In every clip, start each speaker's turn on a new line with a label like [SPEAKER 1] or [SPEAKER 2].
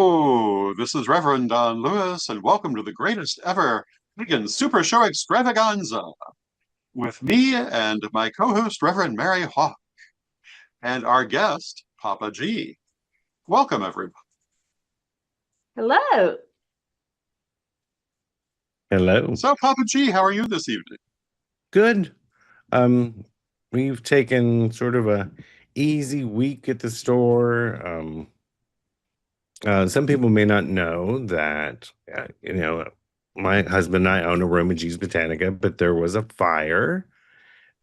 [SPEAKER 1] Hello, this is Reverend Don Lewis, and welcome to the greatest ever Pagan Super Show Extravaganza with me and my co-host, Reverend Mary Hawk, and our guest, Papa G. Welcome, everyone.
[SPEAKER 2] Hello.
[SPEAKER 3] Hello.
[SPEAKER 1] So, Papa G, how are you this evening?
[SPEAKER 3] Good. We've taken sort of a easy week at the store. Some people may not know that, my husband and I own AromaG's Botanica, but there was a fire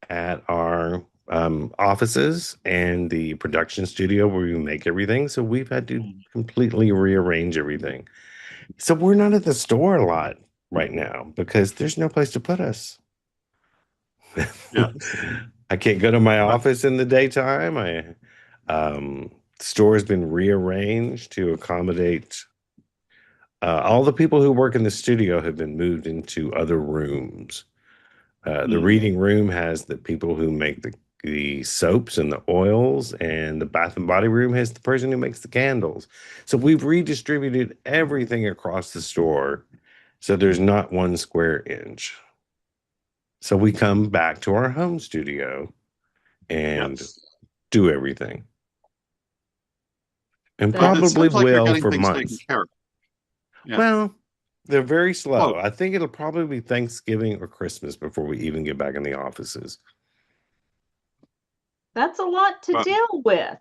[SPEAKER 3] at our offices and the production studio where we make everything. So we've had to completely rearrange everything. So we're not at the store a lot right now because there's no place to put us.
[SPEAKER 1] Yes.
[SPEAKER 3] I can't go to my office in the daytime. Store has been rearranged to accommodate all the people who work in the studio have been moved into other rooms. The reading room has the people who make the soaps and the oils, and the bath and body room has the person who makes the candles. So we've redistributed everything across the store, so there's not one square inch. So we come back to our home studio and do everything. And
[SPEAKER 1] Well, it
[SPEAKER 3] probably
[SPEAKER 1] seems like you're
[SPEAKER 3] will
[SPEAKER 1] getting
[SPEAKER 3] for
[SPEAKER 1] things taken
[SPEAKER 3] months.
[SPEAKER 1] care of. Yeah.
[SPEAKER 3] Well, they're very slow.
[SPEAKER 1] Oh,
[SPEAKER 3] I think it'll probably be Thanksgiving or Christmas before we even get back in the offices.
[SPEAKER 2] That's a lot to
[SPEAKER 1] but
[SPEAKER 2] deal with.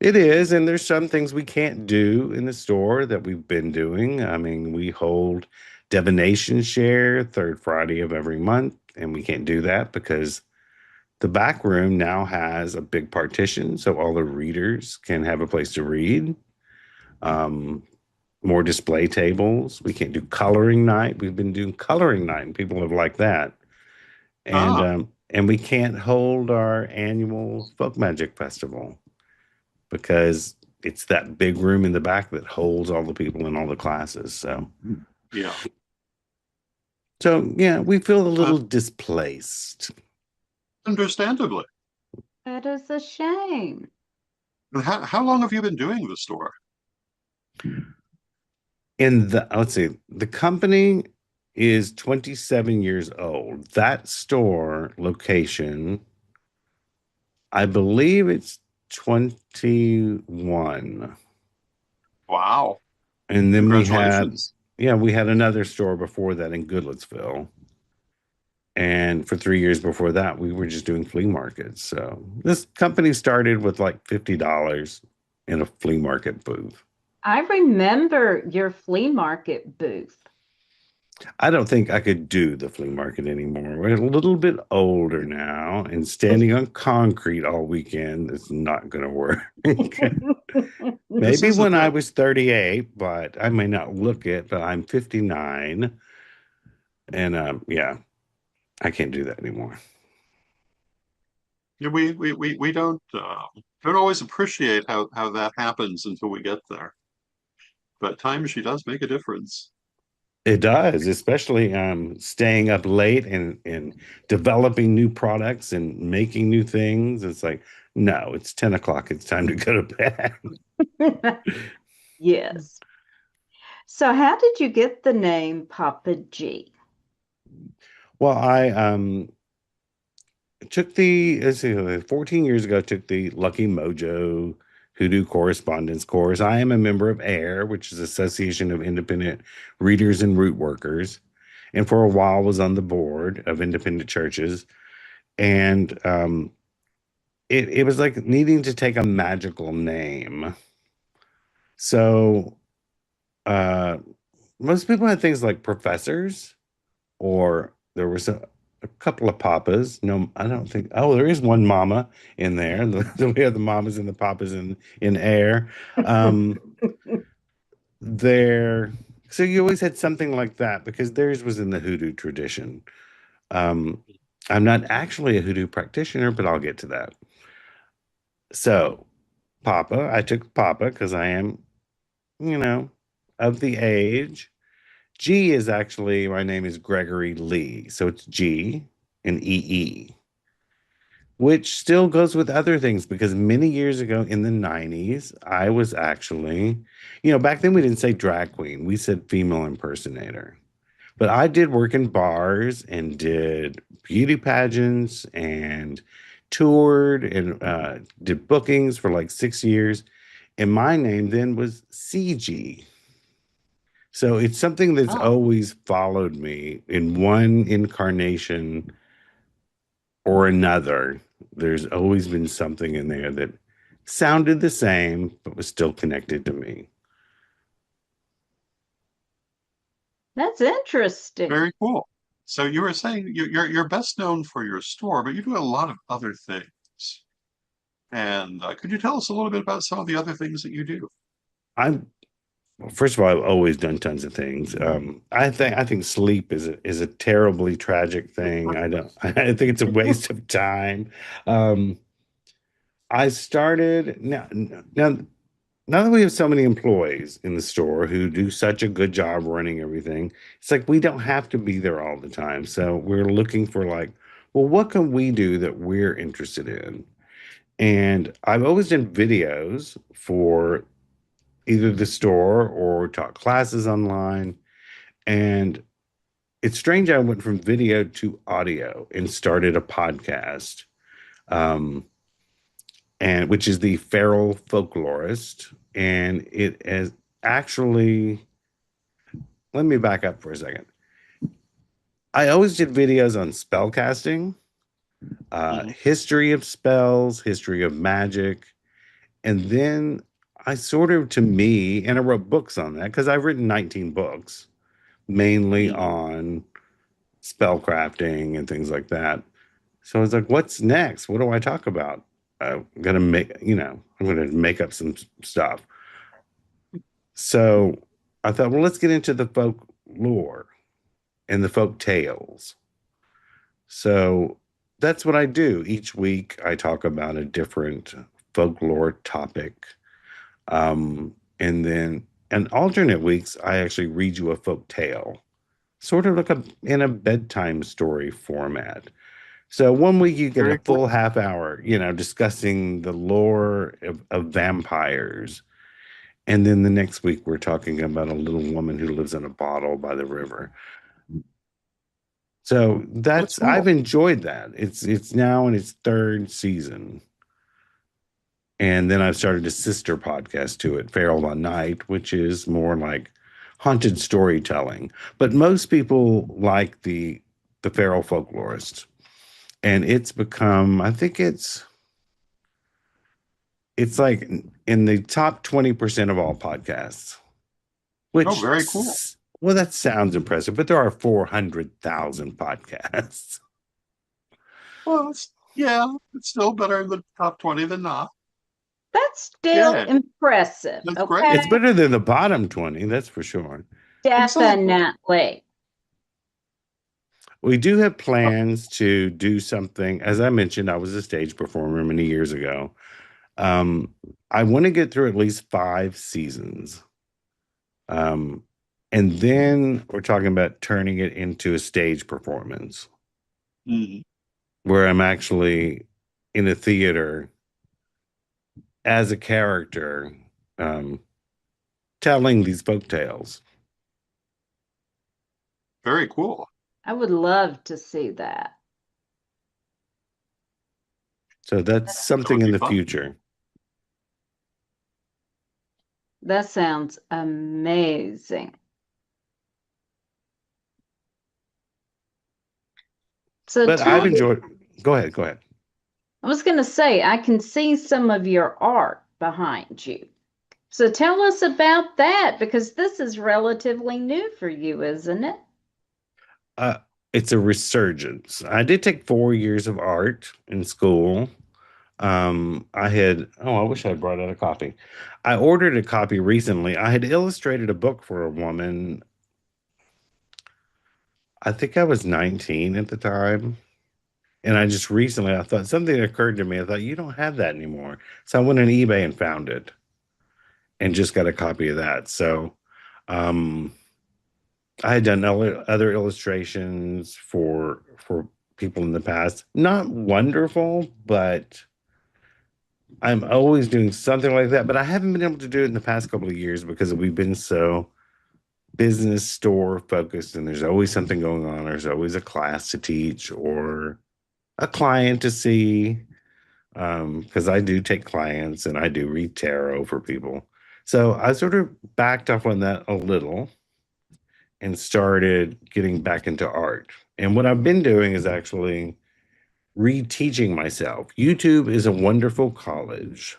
[SPEAKER 3] It is, and there's some things we can't do in the store that we've been doing. I mean, we hold divination share third Friday of every month, and we can't do that because the back room now has a big partition, so all the readers can have a place to read. More display tables. We can't do coloring night. We've been doing coloring night, and people have liked that. And we can't hold our annual folk magic festival because it's that big room in the back that holds all the people in all the classes.
[SPEAKER 1] yeah.
[SPEAKER 3] So yeah, we feel a little displaced.
[SPEAKER 1] Understandably.
[SPEAKER 2] That is a shame.
[SPEAKER 1] How long have you been doing the store?
[SPEAKER 3] Let's see, the company is 27 years old. That store location, I believe it's 21.
[SPEAKER 1] Wow.
[SPEAKER 3] And then we had
[SPEAKER 1] Congratulations.
[SPEAKER 3] another store before that in Goodlettsville. And for 3 years before that, we were just doing flea markets. So this company started with like $50 in a flea market booth.
[SPEAKER 2] I remember your flea market booth.
[SPEAKER 3] I don't think I could do the flea market anymore. We're a little bit older now, and standing on concrete all weekend is not going to work. Maybe when I was 38, but I may not look it, but I'm 59. And I can't do that anymore.
[SPEAKER 1] Yeah, we don't always appreciate how that happens until we get there. But time she does make a difference.
[SPEAKER 3] It does, especially staying up late and developing new products and making new things. It's like, no, it's 10 o'clock. It's time to go to bed.
[SPEAKER 2] Yes. So how did you get the name Papa G?
[SPEAKER 3] Well, I took let's see, 14 years ago, took the Lucky Mojo Hoodoo Correspondence course. I am a member of AIR, which is Association of Independent Readers and Root Workers, and for a while was on the board of independent churches. And it was like needing to take a magical name. So most people had things like professors, or there was a couple of papas. No, I don't think. Oh, there is one mama in there. We have the mamas and the papas in air. There, so you always had something like that because theirs was in the hoodoo tradition. Um, I'm not actually a hoodoo practitioner, but I'll get to that. So, Papa, I took Papa because I am, of the age. G is actually, my name is Gregory Lee. So it's G and EE. which still goes with other things because many years ago in the 90s, I was actually, back then we didn't say drag queen, we said female impersonator. But I did work in bars and did beauty pageants and toured and did bookings for like 6 years. And my name then was CG. So it's something that's
[SPEAKER 1] Oh,
[SPEAKER 3] always followed me in one incarnation or another. There's always been something in there that sounded the same, but was still connected to me.
[SPEAKER 2] That's interesting.
[SPEAKER 1] very cool. So you were saying you're best known for your store, but you do a lot of other things. And could you tell us a little bit about some of the other things that you do?
[SPEAKER 3] I'm First of all, I've always done tons of things. I think sleep is a terribly tragic thing. I don't. I think it's a waste of time. Um, I started now that we have so many employees in the store who do such a good job running everything. It's like we don't have to be there all the time. So we're looking for like, well, what can we do that we're interested in? And I've always done videos for either the store or taught classes online. And it's strange, I went from video to audio and started a podcast, um, and which is the Feral Folklorist. And it is actually, let me back up for a second. I always did videos on spell casting,
[SPEAKER 1] Mhm.
[SPEAKER 3] history of spells, history of magic, and then I sort of, to me, and I wrote books on that because I've written 19 books mainly
[SPEAKER 1] Mhm.
[SPEAKER 3] on spell crafting and things like that. So I was like, what's next? What do I talk about? I'm gonna make up some stuff. So I thought, well, let's get into the folk lore and the folk tales. So that's what I do. Each week I talk about a different folklore topic. And then in alternate weeks, I actually read you a folk tale, sort of like in a bedtime story format. So one week you get a
[SPEAKER 1] Very
[SPEAKER 3] full
[SPEAKER 1] cool.
[SPEAKER 3] half hour, discussing the lore of vampires. And then the next week we're talking about a little woman who lives in a bottle by the river. So
[SPEAKER 1] That's
[SPEAKER 3] I've
[SPEAKER 1] cool.
[SPEAKER 3] enjoyed that. It's now in its third season. And then I've started a sister podcast to it, Feral by Night, which is more like haunted storytelling. But most people like the Feral Folklorist. And it's become, I think it's like in the top 20% of all podcasts,
[SPEAKER 1] Oh,
[SPEAKER 3] which,
[SPEAKER 1] very cool.
[SPEAKER 3] well, that sounds impressive, but there are 400,000 podcasts.
[SPEAKER 1] Well, yeah, it's still better in the top 20 than not.
[SPEAKER 2] That's still
[SPEAKER 1] Yeah,
[SPEAKER 2] impressive.
[SPEAKER 1] that's great.
[SPEAKER 3] It's
[SPEAKER 2] Okay.
[SPEAKER 3] better than the bottom 20, that's for sure.
[SPEAKER 1] Exactly.
[SPEAKER 2] Definitely.
[SPEAKER 3] We do have plans to do something. As I mentioned, I was a stage performer many years ago. Um, I want to get through at least 5 seasons. Um, and then we're talking about turning it into a stage performance
[SPEAKER 1] Mhm.
[SPEAKER 3] where I'm actually in a theater as a character, um, telling these folk tales.
[SPEAKER 1] Very cool.
[SPEAKER 2] I would love to see that.
[SPEAKER 3] So that's
[SPEAKER 1] That would
[SPEAKER 3] something in
[SPEAKER 1] be
[SPEAKER 3] the
[SPEAKER 1] fun.
[SPEAKER 3] future.
[SPEAKER 2] That sounds amazing. So
[SPEAKER 3] But
[SPEAKER 2] tell
[SPEAKER 3] I've
[SPEAKER 2] me,
[SPEAKER 3] enjoyed. Go ahead. Go ahead.
[SPEAKER 2] I was going to say, I can see some of your art behind you. So tell us about that because this is relatively new for you, isn't it?
[SPEAKER 3] Uh, it's a resurgence. I did take 4 years of art in school. I wish I had brought out a copy. I ordered a copy recently. I had illustrated a book for a woman. I think I was 19 at the time. And I thought something occurred to me. I thought, you don't have that anymore. So I went on eBay and found it and just got a copy of that. So, um, I had done other illustrations for people in the past. Not wonderful, but I'm always doing something like that. But I haven't been able to do it in the past couple of years because we've been so business store focused, and there's always something going on. There's always a class to teach or a client to see. Because I do take clients and I do read tarot for people. So I sort of backed off on that a little and started getting back into art. And what I've been doing is actually reteaching myself. YouTube is a wonderful college.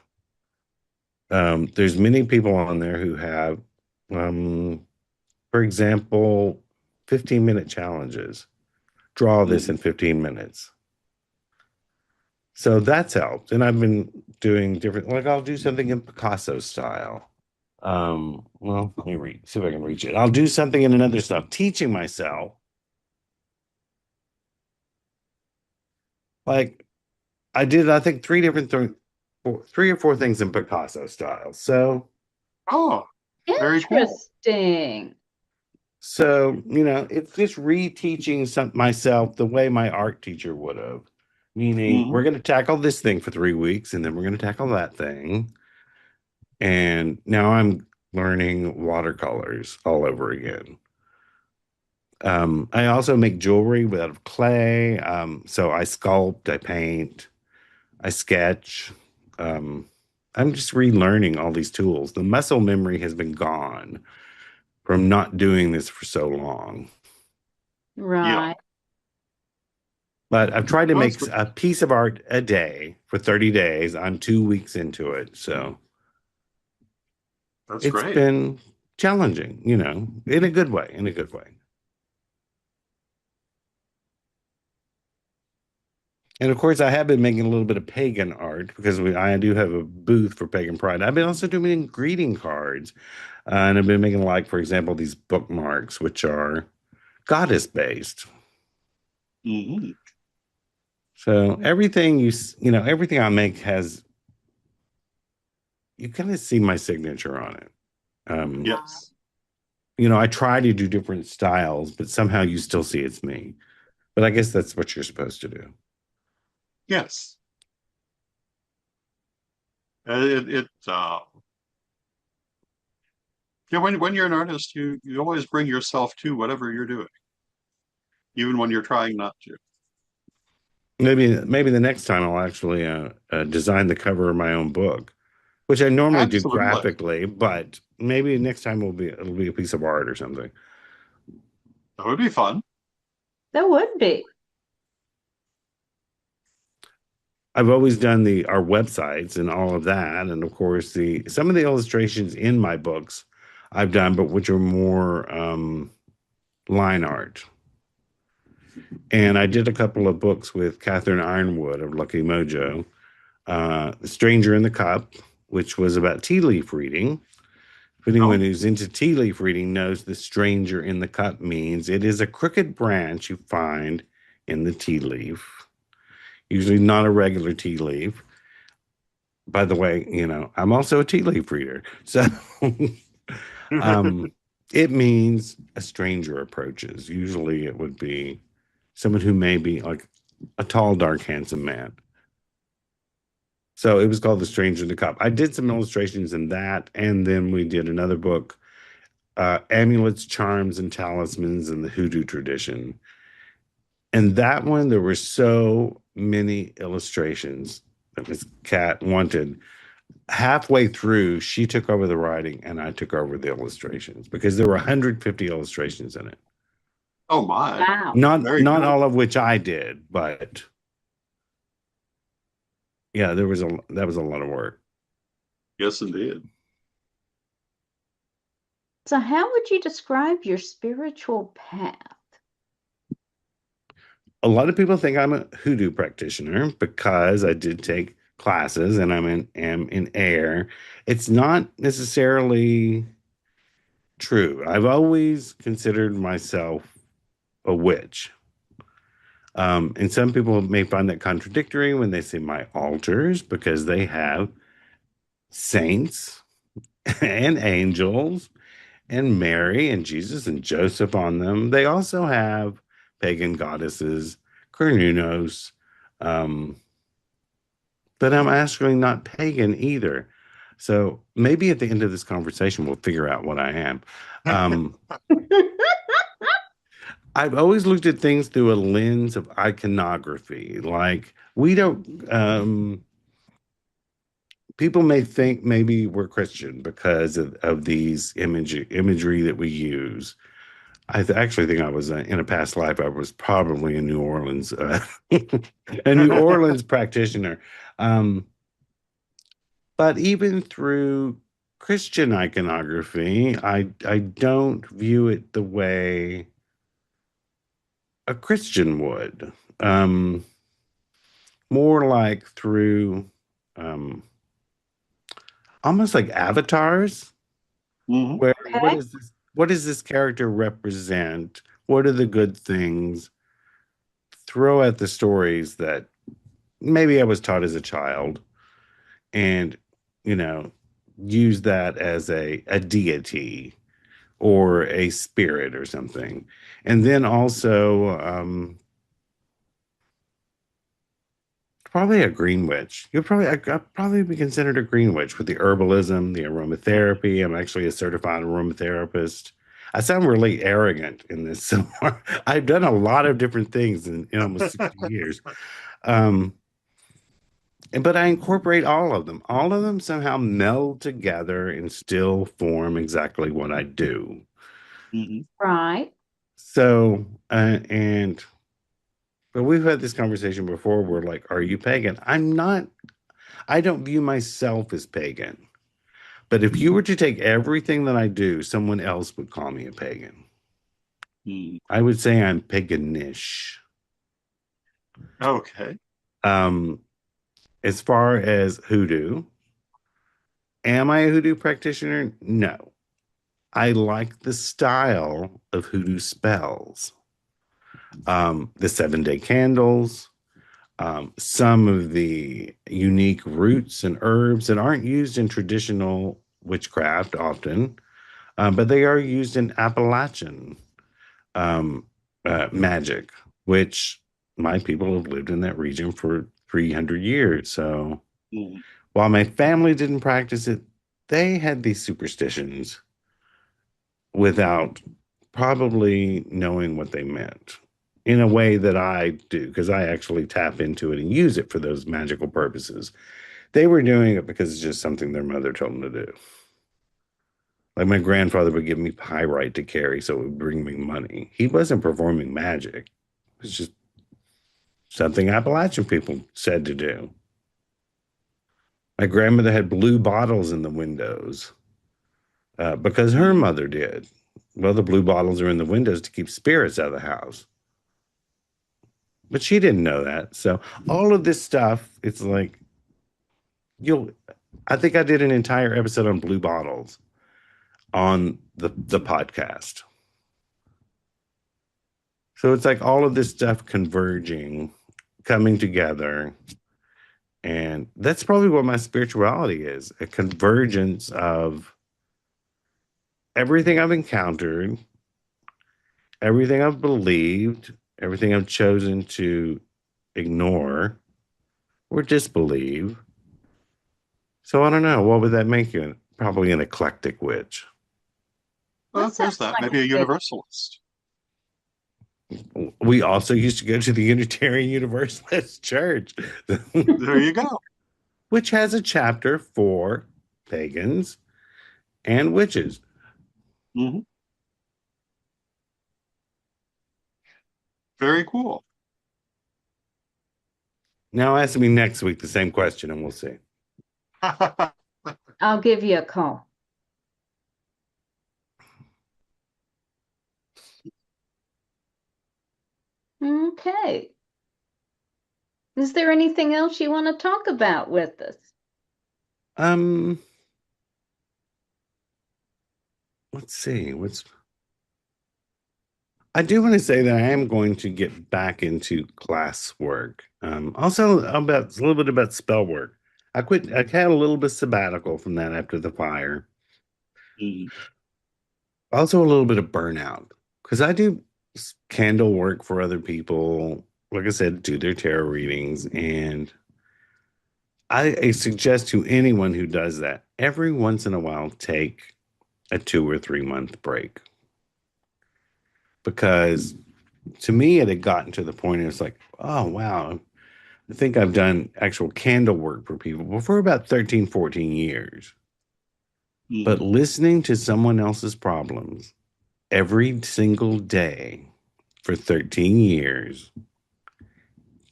[SPEAKER 3] There's many people on there who have, for example, 15-minute challenges. Draw this in 15 minutes. So that's helped. And I've been doing different, like I'll do something in Picasso style. Well, let me see if I can reach it. I'll do something in another stuff, teaching myself. Like I did, I think three or four things in Picasso style. So,
[SPEAKER 1] Oh, very cool.
[SPEAKER 2] Interesting.
[SPEAKER 3] So, it's just reteaching myself the way my art teacher would have. Meaning, we're going to tackle this thing for 3 weeks, and then we're going to tackle that thing. And now I'm learning watercolors all over again. I also make jewelry out of clay. So I sculpt, I paint, I sketch. I'm just relearning all these tools. The muscle memory has been gone from not doing this for so long.
[SPEAKER 2] Right.
[SPEAKER 1] Yeah.
[SPEAKER 3] But I've tried to make a piece of art a day for 30 days. I'm 2 weeks into it. So
[SPEAKER 1] That's
[SPEAKER 3] it's
[SPEAKER 1] great.
[SPEAKER 3] been challenging, in a good way, in a good way. And of course, I have been making a little bit of pagan art because I do have a booth for Pagan Pride. I've been also doing greeting cards. And I've been making, like, for example, these bookmarks, which are goddess-based.
[SPEAKER 1] Mm-hmm.
[SPEAKER 3] So everything everything I make has, you kind of see my signature on it.
[SPEAKER 1] Yes.
[SPEAKER 3] I try to do different styles, but somehow you still see it's me. But I guess that's what you're supposed to do.
[SPEAKER 1] Yes. When you're an artist, you always bring yourself to whatever you're doing, even when you're trying not to.
[SPEAKER 3] Maybe the next time I'll actually design the cover of my own book, which I normally do graphically, but maybe next time it'll be a piece of art or something.
[SPEAKER 1] That would be fun.
[SPEAKER 2] That would be.
[SPEAKER 3] I've always done our websites and all of that, and of course some of the illustrations in my books I've done, but which are more line art. And I did a couple of books with Catherine Ironwood of Lucky Mojo, The Stranger in the Cup, which was about tea leaf reading. If anyone who's into tea leaf reading knows the stranger in the cup means it is a crooked branch you find in the tea leaf. Usually not a regular tea leaf. By the way, I'm also a tea leaf reader. So it means a stranger approaches. Usually it would be someone who may be like a tall, dark, handsome man. So it was called The Stranger in the Cup. I did some illustrations in that, and then we did another book, Amulets, Charms, and Talismans in the Hoodoo Tradition. And that one, there were so many illustrations that Miss Cat wanted. Halfway through, she took over the writing, and I took over the illustrations because there were 150 illustrations in it.
[SPEAKER 1] Oh my!
[SPEAKER 2] Wow.
[SPEAKER 3] Not all of which I did, but yeah, that was a lot of work.
[SPEAKER 1] Yes, indeed.
[SPEAKER 2] So how would you describe your spiritual path?
[SPEAKER 3] A lot of people think I'm a hoodoo practitioner because I did take classes and am in air. It's not necessarily true. I've always considered myself a witch. And some people may find that contradictory when they see my altars because they have saints and angels and Mary and Jesus and Joseph on them. They also have pagan goddesses, Cornunos. But I'm actually not pagan either. So maybe at the end of this conversation, we'll figure out what I am. I've always looked at things through a lens of iconography. Like, we don't, people may think maybe we're Christian because of these imagery that we use. Actually think I was in a past life. I was probably in New Orleans, a New Orleans practitioner. But even through Christian iconography, I don't view it the way a Christian would. More like through almost like avatars.
[SPEAKER 1] Mhm.
[SPEAKER 3] Where
[SPEAKER 2] Okay.
[SPEAKER 3] what does this character represent? What are the good things? Throw at the stories that maybe I was taught as a child, and you know, use that as a deity or a spirit or something. And then also probably a green witch. I'd probably be considered a green witch with the herbalism, the aromatherapy. I'm actually a certified aromatherapist. I sound really arrogant in this. So I've done a lot of different things in almost 60 years. Um, but I incorporate all of them. All of them somehow meld together and still form exactly what I do.
[SPEAKER 1] Mhm.
[SPEAKER 2] Right.
[SPEAKER 3] So, but we've had this conversation before. We're like, are you pagan? I'm not, I don't view myself as pagan. But if you were to take everything that I do, someone else would call me a pagan.
[SPEAKER 1] Mhm.
[SPEAKER 3] I would say I'm paganish.
[SPEAKER 1] Okay.
[SPEAKER 3] Um, as far as hoodoo, am I a hoodoo practitioner? No. I like the style of hoodoo spells. The 7 day candles, some of the unique roots and herbs that aren't used in traditional witchcraft often, but they are used in Appalachian um, magic, which my people have lived in that region for 300 years. So
[SPEAKER 1] Mhm.
[SPEAKER 3] while my family didn't practice it, they had these superstitions without probably knowing what they meant in a way that I do, because I actually tap into it and use it for those magical purposes. They were doing it because it's just something their mother told them to do. Like my grandfather would give me pyrite to carry, so it would bring me money. He wasn't performing magic. It was just something Appalachian people said to do. My grandmother had blue bottles in the windows because her
[SPEAKER 1] Mhm.
[SPEAKER 3] mother did. Well, the blue bottles are in the windows to keep spirits out of the house. But she didn't know that. So all of this stuff, it's like you'll I think I did an entire episode on blue bottles on the podcast. So it's like all of this stuff converging, coming together. And that's probably what my spirituality is, a convergence of everything I've encountered, everything I've believed, everything I've chosen to ignore or disbelieve. So I don't know. What would that make you? Probably an eclectic witch.
[SPEAKER 1] Well,
[SPEAKER 2] That
[SPEAKER 1] there's
[SPEAKER 2] sounds
[SPEAKER 1] that.
[SPEAKER 2] like
[SPEAKER 1] Maybe a
[SPEAKER 2] a good.
[SPEAKER 1] universalist.
[SPEAKER 3] We also used to go to the Unitarian Universalist Church,
[SPEAKER 1] There you go.
[SPEAKER 3] which has a chapter for pagans and witches.
[SPEAKER 1] Mhm. Very cool.
[SPEAKER 3] Now ask me next week the same question and we'll see.
[SPEAKER 2] I'll give you a call. Okay. Is there anything else you want to talk about with us?
[SPEAKER 3] Um, let's see. What's I do want to say that I am going to get back into class work. Also about a little bit about spell work. I quit. I had a little bit sabbatical from that after the fire.
[SPEAKER 1] Mhm.
[SPEAKER 3] Also a little bit of burnout because I do candle work for other people, like I said, do their tarot readings. And I suggest to anyone who does that, every once in a while, take a 2 or 3 month break. Because to me, it had gotten to the point, it's like, oh, wow, I think I've done actual candle work for people for about 13, 14 years. But listening to someone else's problems every single day for 13 years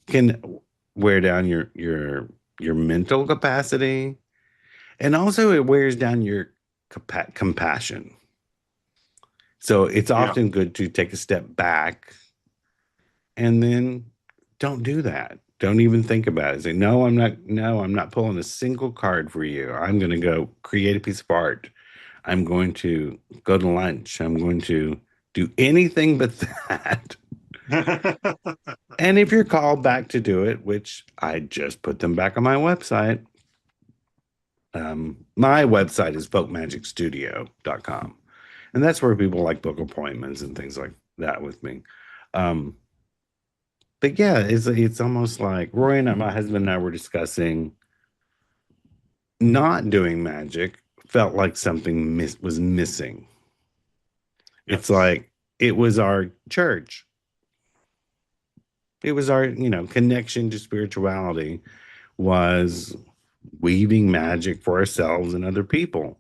[SPEAKER 3] can wear down your mental capacity, and also it wears down your compassion. So it's often good to take a step back and then don't do that. Don't even think about it. Say, no, I'm not pulling a single card for you. I'm going to go create a piece of art. I'm going to go to lunch. I'm going to do anything but that. And if you're called back to do it, which I just put them back on my website, my website is folkmagicstudio.com. And that's where people like book appointments and things like that with me. But yeah, it's almost like Roy and my husband and I were discussing not doing magic felt like something was missing. Yes. It's like it was our church. It was our, connection to spirituality was weaving magic for ourselves and other people.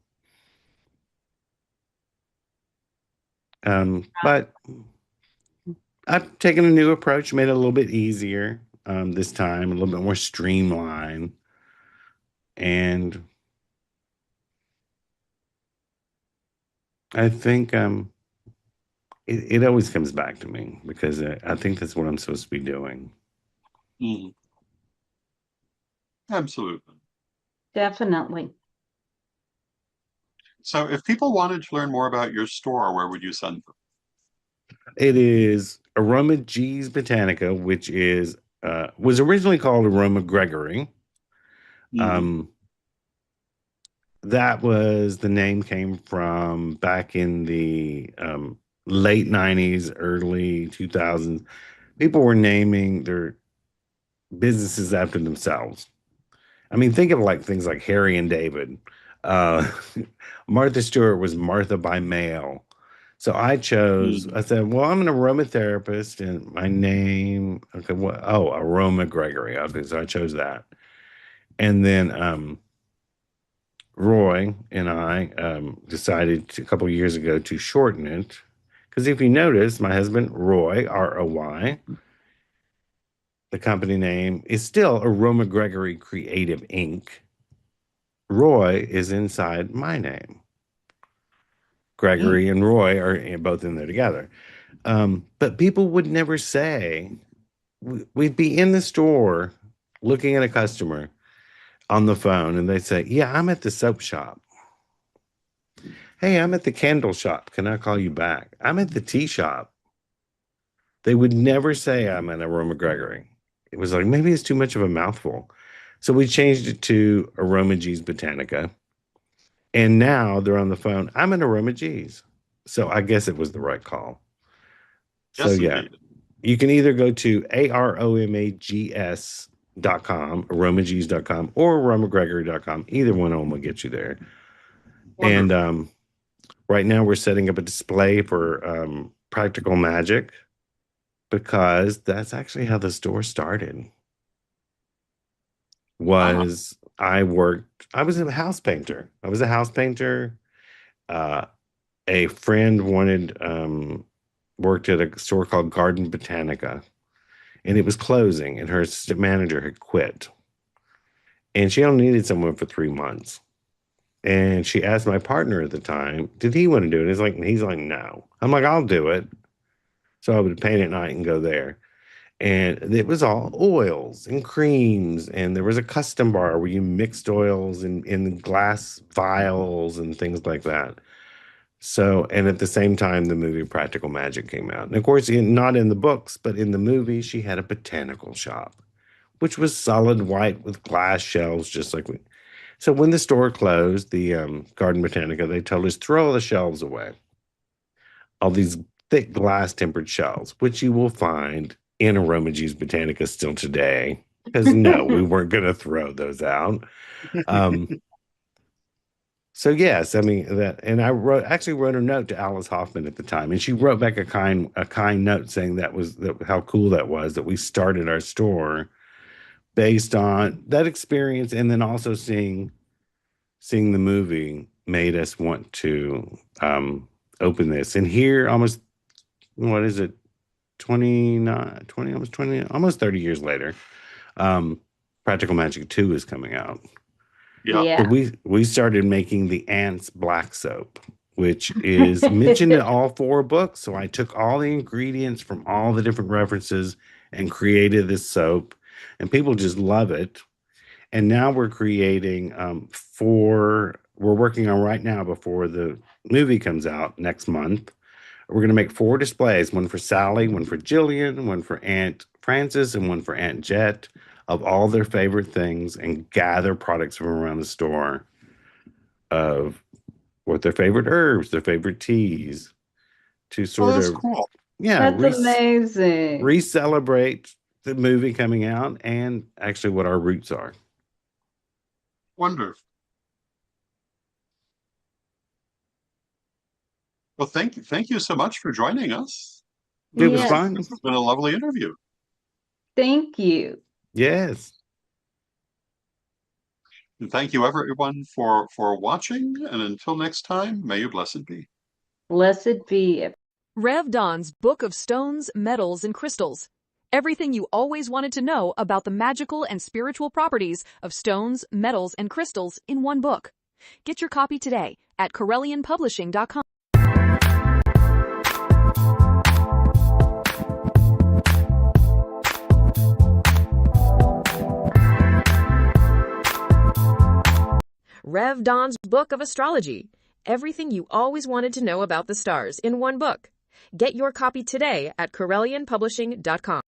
[SPEAKER 3] But I've taken a new approach, made it a little bit easier this time, a little bit more streamlined. And I think it always comes back to me because I think that's what I'm supposed to be doing.
[SPEAKER 1] Absolutely.
[SPEAKER 2] Definitely.
[SPEAKER 1] So if people wanted to learn more about your store, where would you send them?
[SPEAKER 3] It is AromaG's Botanica, which is was originally called AromaGregory. That was the name came from back in the late 90s, early 2000s. People were naming their businesses after themselves. I mean, think of like things like Harry and David. Martha Stewart was Martha by mail. So I chose, I said, well, I'm an aromatherapist and my name, okay, Aroma Gregory. Okay, so I chose that. And then Roy and I decided a couple of years ago to shorten it. Because if you notice, my husband, Roy, R-O-Y, the company name is still Aroma Gregory Creative Inc. Roy is inside my name. Gregory and Roy are both in there together. But people would never say, we'd be in the store looking at a customer on the phone and they'd say, yeah, I'm at the soap shop. Hey, I'm at the candle shop. Can I call you back? I'm at the tea shop. They would never say I'm at Aroma Gregory. It was like, maybe it's too much of a mouthful. So we changed it to AromaG's Botanica. And now they're on the phone. I'm at AromaG's. So I guess it was the right call. So
[SPEAKER 1] yes,
[SPEAKER 3] yeah,
[SPEAKER 1] indeed. You
[SPEAKER 3] can either go to AromaGs.com, AromaGs.com, or AromaGregory.com. Either one of them will get you there. Wonderful. And right now we're setting up a display for practical magic because that's actually how the store started. I was a house painter. A friend worked at a store called Garden Botanica, and it was closing, and her assistant manager had quit. And she only needed someone for 3 months. And she asked my partner at the time, did he want to do it? He's like, no. I'm like, I'll do it. So I would paint at night and go there. And it was all oils and creams. And there was a custom bar where you mixed oils in glass vials and things like that. So, and at the same time, the movie Practical Magic came out. And of course, not in the books, but in the movie, she had a botanical shop, which was solid white with glass shelves, just like we. So when the store closed, the Garden Botanica, they told us, throw all the shelves away. All these thick glass tempered shelves, which you will find in AromaG's Botanica still today. Because no, we weren't going to throw those out. So yes, I mean that, and I actually wrote a note to Alice Hoffman at the time, and she wrote back a kind note saying how cool that was, that we started our store based on that experience, and then also seeing the movie made us want to open this. And here, almost, what is it, 29, 20, almost 20, almost 30 years later, Practical Magic 2 is coming out.
[SPEAKER 1] Yeah.
[SPEAKER 3] So we started making the Ants Black Soap, which is mentioned in all 4 books. So I took all the ingredients from all the different references and created this soap, and people just love it. And now we're creating we're working on right now, before the movie comes out next month. We're going to make 4 displays, one for Sally, one for Jillian, one for Aunt Frances, and one for Aunt Jet, of all their favorite things, and gather products from around the store of what their favorite herbs, their favorite teas, to sort
[SPEAKER 1] that's
[SPEAKER 3] of,
[SPEAKER 1] cool.
[SPEAKER 3] yeah,
[SPEAKER 2] That's amazing.
[SPEAKER 3] re-celebrate the movie coming out and actually what our roots are.
[SPEAKER 1] Wonderful. Well, thank you so much for joining us.
[SPEAKER 3] It was
[SPEAKER 2] Yes.
[SPEAKER 3] fun.
[SPEAKER 1] This has been a lovely interview.
[SPEAKER 2] Thank you.
[SPEAKER 3] Yes.
[SPEAKER 1] And thank you everyone for watching, and until next time, may you blessed be.
[SPEAKER 2] Blessed be it.
[SPEAKER 4] Rev Don's Book of Stones, Metals, and Crystals. Everything you always wanted to know about the magical and spiritual properties of stones, metals, and crystals in one book. Get your copy today at CorellianPublishing.com. Rev Don's Book of Astrology. Everything you always wanted to know about the stars in one book. Get your copy today at CorellianPublishing.com.